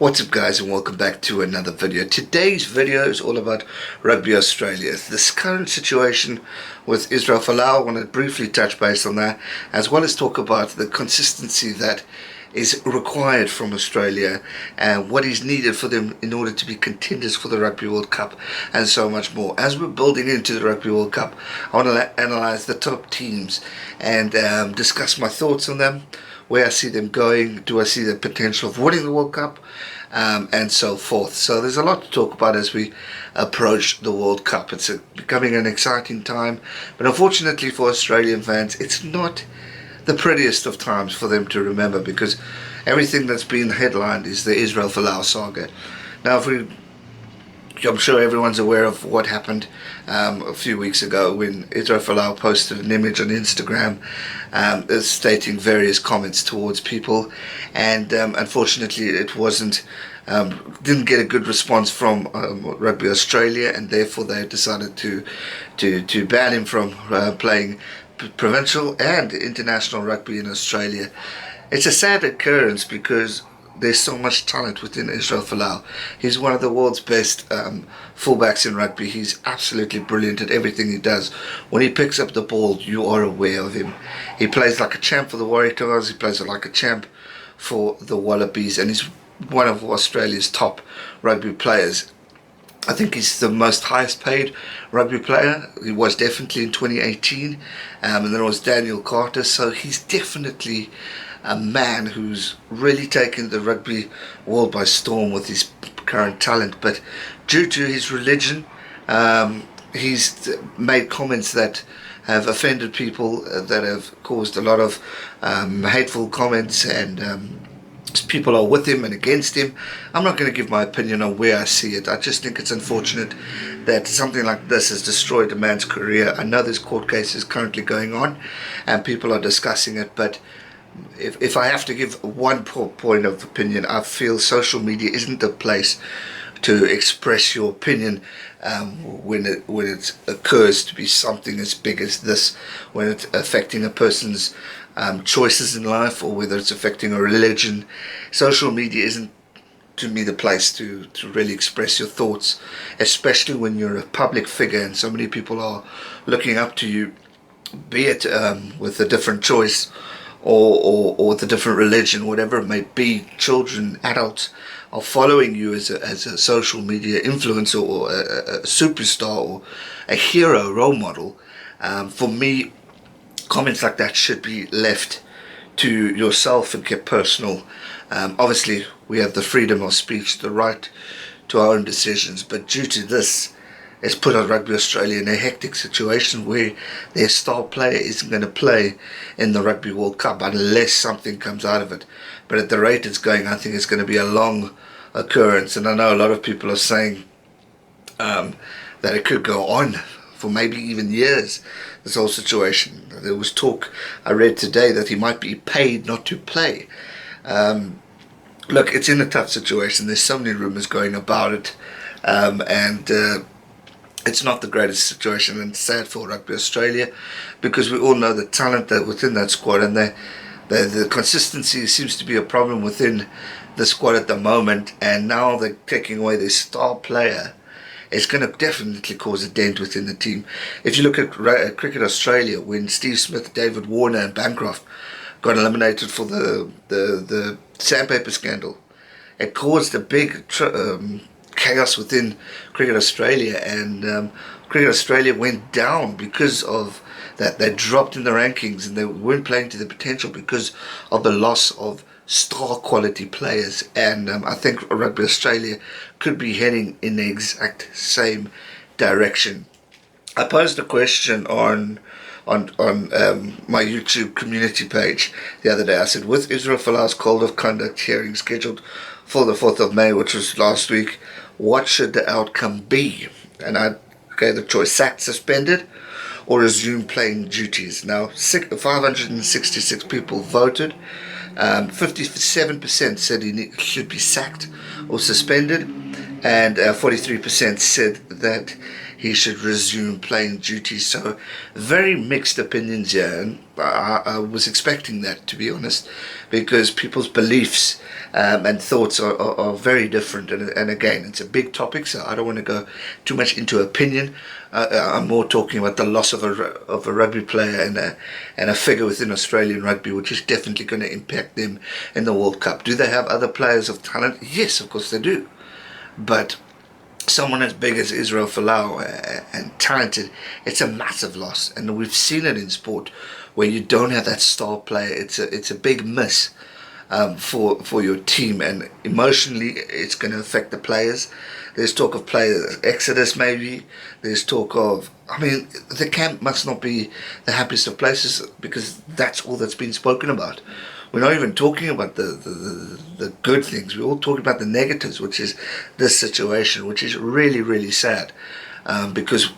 What's up guys, and welcome back to another video. Today's video is all about Rugby Australia. This current situation with Israel Folau, I want to briefly touch base on that, as well as talk about the consistency that is required from Australia and what is needed for them in order to be contenders for the Rugby World Cup, and so much more. As we're building into the Rugby World Cup, I want to analyse the top teams and discuss my thoughts on them, where I see them going, do I see the potential of winning the World Cup, and so forth. So there's a lot to talk about as we approach the World Cup. It's becoming an exciting time, but unfortunately for Australian fans, it's not the prettiest of times for them to remember, because everything that's been headlined is the Israel Folau saga. Now, I'm sure everyone's aware of what happened a few weeks ago when Israel Folau posted an image on Instagram stating various comments towards people, and unfortunately it didn't get a good response from Rugby Australia, and therefore they decided to ban him from playing provincial and international rugby in Australia. It's a sad occurrence because there's so much talent within Israel Folau. He's one of the world's best fullbacks in rugby. He's absolutely brilliant at everything he does. When he picks up the ball, you are aware of him. He plays like a champ for the Warriors. He plays like a champ for the Wallabies, and he's one of Australia's top rugby players. I think he's the most highest paid rugby player. He was definitely in 2018, and then it was Daniel Carter. So he's definitely a man who's really taken the rugby world by storm with his current talent. But due to his religion, he's made comments that have offended people, that have caused a lot of hateful comments, and people are with him and against him. I'm not going to give my opinion on where I see it. I just think it's unfortunate that something like this has destroyed a man's career. I know there's court cases currently going on and people are discussing it, but if I have to give one point of opinion, I feel social media isn't the place to express your opinion when it occurs to be something as big as this, when it's affecting a person's choices in life, or whether it's affecting a religion. Social media isn't, to me, the place to really express your thoughts, especially when you're a public figure and so many people are looking up to you, be it with a different choice or with a different religion, whatever it may be. Children, adults are following you as a social media influencer, or a superstar, or a hero, role model. For me, comments like that should be left to yourself and kept personal. Obviously, we have the freedom of speech, the right to our own decisions, but due to this, it's put on Rugby Australia in a hectic situation where their star player isn't going to play in the Rugby World Cup unless something comes out of it. But at the rate it's going, I think it's going to be a long occurrence, and I know a lot of people are saying that it could go on for maybe even years, this whole situation. There was talk, I read today, that he might be paid not to play. Look, it's in a tough situation. There's so many rumours going about it, and it's not the greatest situation, and it's sad for Rugby Australia, because we all know the talent that within that squad, and the consistency seems to be a problem within the squad at the moment, and now they're taking away their star player. It's going to definitely cause a dent within the team. If you look at Cricket Australia, when Steve Smith, David Warner and Bancroft got eliminated for the sandpaper scandal, it caused a big chaos within Cricket Australia, and Cricket Australia went down because of that. They dropped in the rankings and they weren't playing to their potential because of the loss of star quality players. And I think Rugby Australia could be heading in the exact same direction. I posed a question on my YouTube community page the other day. I said, with Israel Folau's Code of Conduct hearing scheduled for the 4th of May, which was last week, what should the outcome be? And I gave the choice: sacked, suspended, or resume playing duties. Now, 566 people voted. 57% said he should be sacked or suspended. and 43% said that he should resume playing duties. So very mixed opinions here, and I was expecting that, to be honest, because people's beliefs and thoughts are very different, and again, it's a big topic, so I don't want to go too much into opinion. I'm more talking about the loss of a rugby player and a figure within Australian rugby, which is definitely going to impact them in the World Cup. Do they have other players of talent? Yes, of course they do. But someone as big as Israel Folau and talented, it's a massive loss. And we've seen it in sport where you don't have that star player. It's a big miss for your team, and emotionally it's going to affect the players. There's talk of player exodus maybe. There's talk of, I mean, the camp must not be the happiest of places, because that's all that's been spoken about. We're not even talking about the good things. We're all talking about the negatives, which is this situation, which is really, really sad, because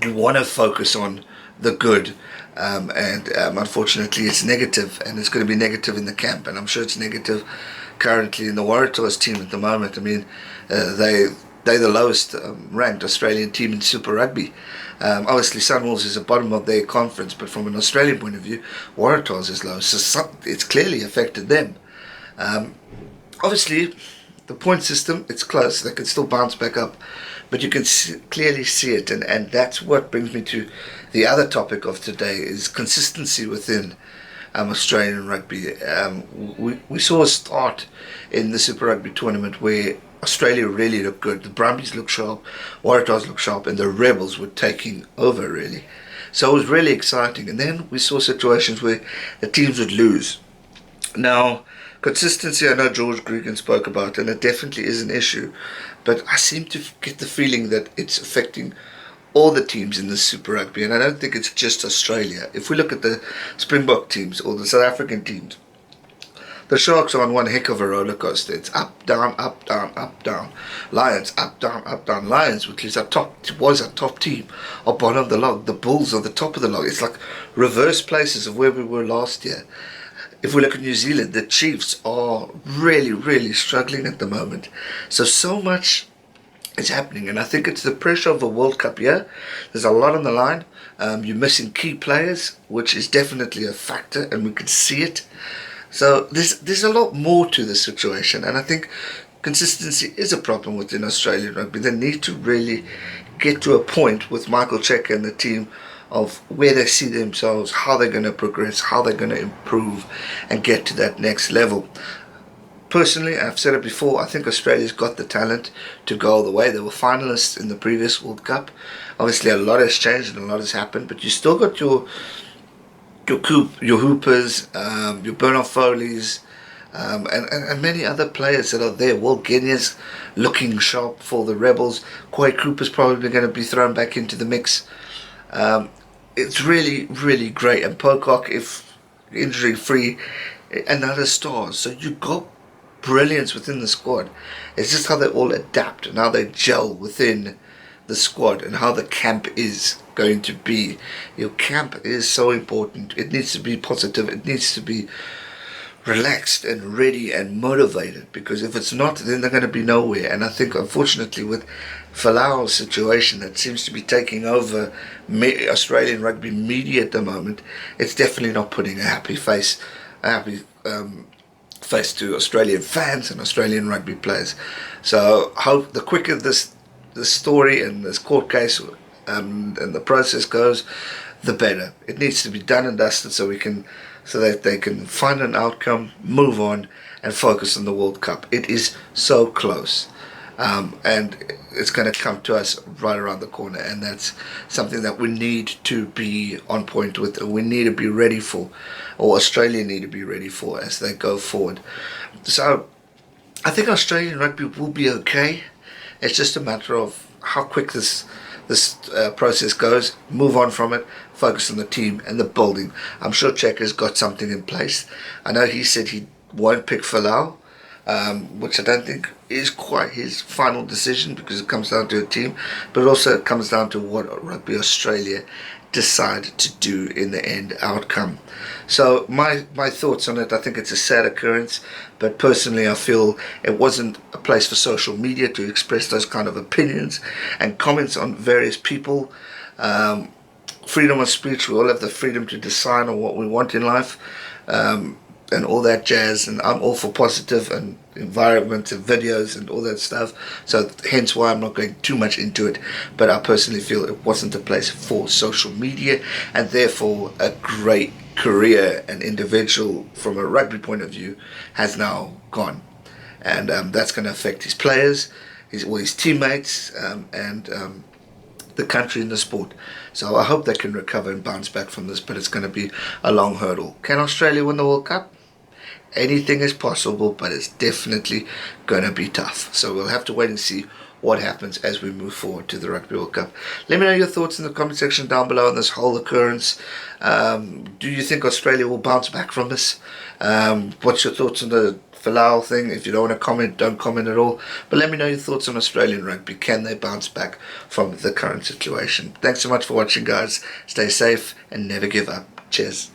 you want to focus on the good, and unfortunately it's negative, and it's going to be negative in the camp, and I'm sure it's negative currently in the Waratahs team at the moment. I mean, they're the lowest ranked Australian team in Super Rugby. Obviously Sunwolves is the bottom of their conference, but from an Australian point of view, Waratahs is low, so it's clearly affected them. Obviously the point system, it's close, they can still bounce back up, but you can clearly see it, and that's what brings me to the other topic of today, is consistency within Australian rugby. We saw a start in the Super Rugby tournament where Australia really looked good. The Brumbies looked sharp, Waratahs looked sharp, and the Rebels were taking over, really. So it was really exciting. And then we saw situations where the teams would lose. Now, consistency, I know George Gregan spoke about, and it definitely is an issue, but I seem to get the feeling that it's affecting all the teams in the Super Rugby, and I don't think it's just Australia. If we look at the Springbok teams or the South African teams, the Sharks are on one heck of a roller coaster. It's up, down, up, down, up, down. Lions, up, down, up, down. Lions, which is was our top team, are bottom of the log. The Bulls are the top of the log. It's like reverse places of where we were last year. If we look at New Zealand, the Chiefs are really, really struggling at the moment. So much is happening, and I think it's the pressure of a World Cup year. There's a lot on the line. You're missing key players, which is definitely a factor, and we can see it. So there's a lot more to the situation, and I think consistency is a problem within Australian rugby. They need to really get to a point with Michael Cheika and the team of where they see themselves, how they're going to progress, how they're going to improve and get to that next level. Personally, I've said it before, I think Australia's got the talent to go all the way. They were finalists in the previous World Cup. Obviously a lot has changed and a lot has happened, but you still got your Hoopers, your Bernard Foleys, and many other players that are there. Will Guinness looking sharp for the Rebels. Quay Cooper's probably going to be thrown back into the mix. It's really, really great. And Pocock, if injury free, another star. So you got brilliance within the squad. It's just how they all adapt and how they gel within the squad and how the camp is going to be. Your camp is so important. It needs to be positive. It needs to be relaxed and ready and motivated, because if it's not, then they're going to be nowhere. And I think, unfortunately, with Folau's situation that seems to be taking over Australian rugby media at the moment, it's definitely not putting a happy face to Australian fans and Australian rugby players. So hope the quicker this story and this court case and the process goes, the better. It needs to be done and dusted so that they can find an outcome, move on, and focus on the World Cup. It is so close, and it's going to come to us right around the corner, and that's something that we need to be on point with, and we need to be ready for, or Australia need to be ready for as they go forward. So I think Australian rugby will be okay. It's just a matter of how quick this process goes, move on from it, focus on the team and the building. I'm sure Cheika's got something in place. I know he said he won't pick Folau, which I don't think is quite his final decision, because it comes down to a team, but also it comes down to what Rugby Australia decide to do in the end outcome. So my thoughts on it, I think it's a sad occurrence, but personally I feel it wasn't a place for social media to express those kind of opinions and comments on various people. Freedom of speech, we all have the freedom to decide on what we want in life, and all that jazz, and I'm all for positive and environment and videos and all that stuff, so hence why I'm not going too much into it. But I personally feel it wasn't a place for social media, and therefore a great career and individual from a rugby point of view has now gone, and that's going to affect his players, his teammates, and the country and the sport. So I hope they can recover and bounce back from this, but it's going to be a long hurdle. Can Australia win the World Cup? Anything is possible, but it's definitely going to be tough. So we'll have to wait and see what happens as we move forward to the Rugby World Cup. Let me know your thoughts in the comment section down below on this whole occurrence. Do you think Australia will bounce back from this? What's your thoughts on the Folau thing? If you don't want to comment, don't comment at all. But let me know your thoughts on Australian rugby. Can they bounce back from the current situation? Thanks so much for watching, guys. Stay safe and never give up. Cheers.